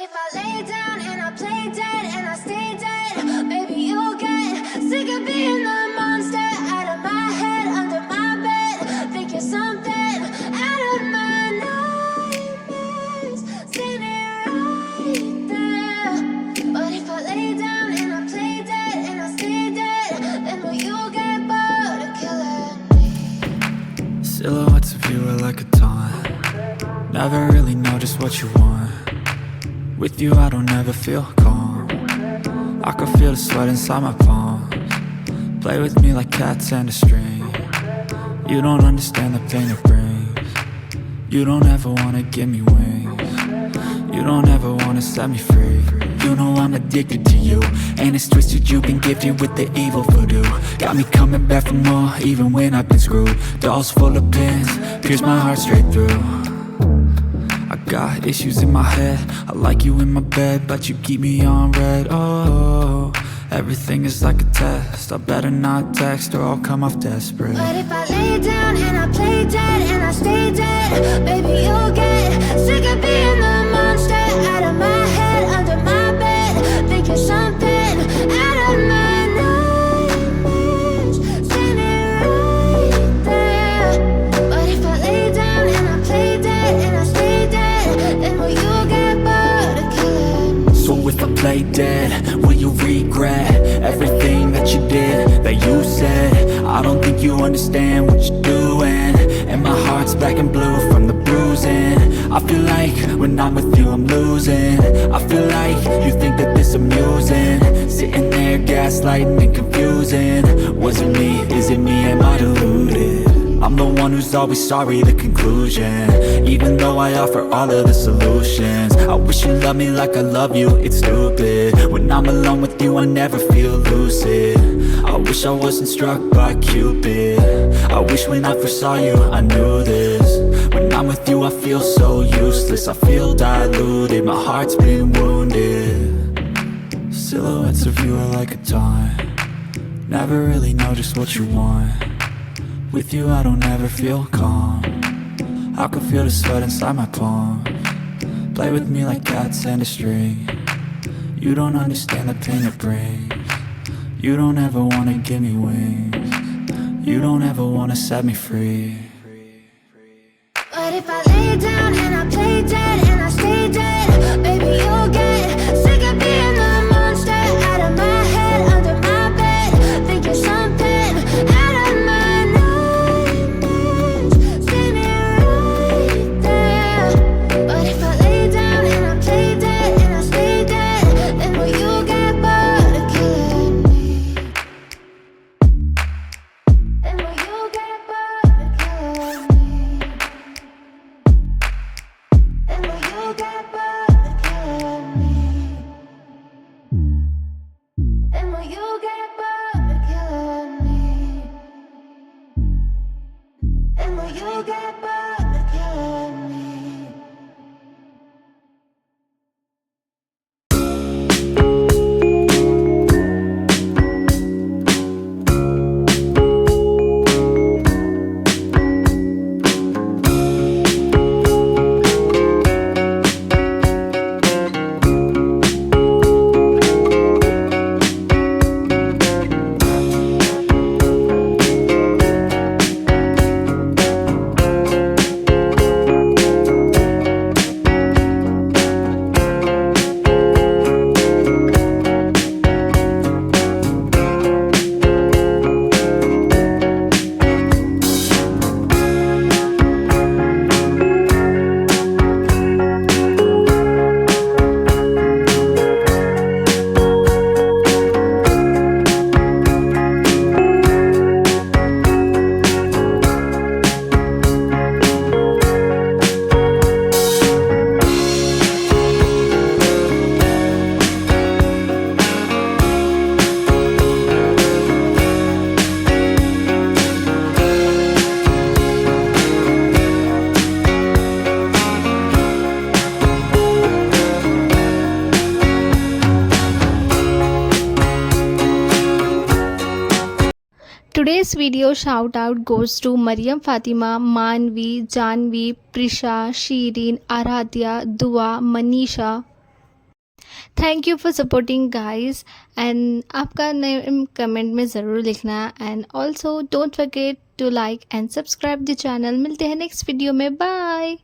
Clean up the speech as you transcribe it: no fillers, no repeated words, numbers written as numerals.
if I lay down and I play dead and I stay dead? Baby, you'll get sick of being the monster out of my head, under my bed. Think you're something out of my nightmares, standing right there. But if I lay down and I play dead and I stay dead, then will you get bored of killing me? Silhouettes of you are like a taunt. Never really know just what you want. With you I don't ever feel calm. I can feel the sweat inside my palms. Play with me like cats and a string. You don't understand the pain it brings. You don't ever wanna give me wings. You don't ever wanna set me free. You know I'm addicted to you, and it's twisted, you've been gifted with the evil voodoo. Got me coming back for more, even when I've been screwed. Dolls full of pins, pierce my heart straight through. I got issues in my head, I like you in my bed, but you keep me on red. Oh, everything is like a test, I better not text or I'll come off desperate. But if I lay down and I play dead and I stay dead, baby, you'll get sick of being the monster out of my head, under my bed. Think you're something out of my nightmares, standing right there. But if I lay down and I play dead and I stay dead, then will you get bored of killing me? So if I play dead, will you regret everything that you did, that you said? I don't think you understand what you're doing, and my heart's black and blue from the bruising. I feel like when I'm with you I'm losing. I feel like you think that this amusing, sitting there gaslighting and confusing. Was it me? Is it me? Am I deluded? I'm the one who's always sorry, the conclusion, even though I offer all of the solutions. I wish you loved me like I love you, it's stupid. When I'm alone with you I never feel lucid. I wish I wasn't struck by Cupid. I wish when I first saw you I knew this. When I'm with you I feel so useless, I feel diluted, my heart's been wounded. Silhouettes of you are like a taunt. Never really know just what you want. With you I don't ever feel calm. I can feel the sweat inside my palms. Play with me like cats and a string. You don't understand the pain it brings. You don't ever wanna give me wings. You don't ever wanna set me free. But if I lay down and I play dead and I stay dead, baby, you'll get sick of being the monster out of my head, under my bed. Think you're something out of my nightmares, standing right there. But if I lay down and I play dead and I stay dead, then will you get bored of killing me? Then will you get bored of killing me? Then will you get bored of killing me? Then will you get bored of killing me? Then will you get bored of killing me? Today's video shout out goes to Mariam Fatima, Manvi, Janvi, Prisha, Shireen, Aradhya, Dua, Manisha. Thank you for supporting guys and आपका name comment में ज़रूर लिखना and also don't forget to like and subscribe the channel. मिलते हैं next video में, bye.